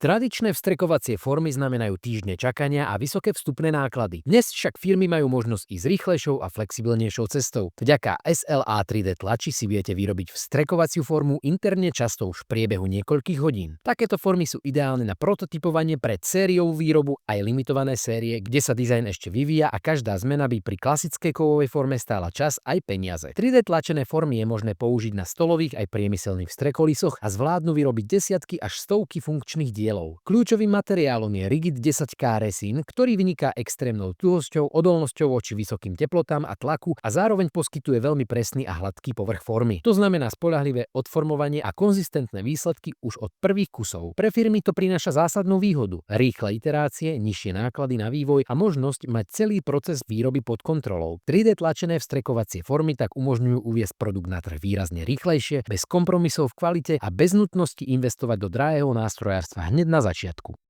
Tradičné vstrekovacie formy znamenajú týždne čakania a vysoké vstupné náklady. Dnes však firmy majú možnosť ísť rýchlejšou a flexibilnejšou cestou. Vďaka SLA 3D tlači si viete vyrobiť vstrekovaciu formu interne často už v priebehu niekoľkých hodín. Takéto formy sú ideálne na prototypovanie pre sériovú výrobu aj limitované série, kde sa dizajn ešte vyvíja a každá zmena by pri klasickej kovovej forme stála čas aj peniaze. 3D tlačené formy je možné použiť na stolových aj priemyselných vstrekolisoch a zvládnu vyrobiť desiatky až stovky funkčných diel. Kľúčovým materiálom je Rigid 10K resín, ktorý vyniká extrémnou tuhosťou, odolnosťou voči vysokým teplotám a tlaku a zároveň poskytuje veľmi presný a hladký povrch formy. To znamená spoľahlivé odformovanie a konzistentné výsledky už od prvých kusov. Pre firmy to prináša zásadnú výhodu: rýchle iterácie, nižšie náklady na vývoj a možnosť mať celý proces výroby pod kontrolou. 3D tlačené vstrekovacie formy tak umožňujú uviesť produkt na trh výrazne rýchlejšie, bez kompromisov v kvalite a bez nutnosti investovať do drahého nástrojárstva hneď na začiatku.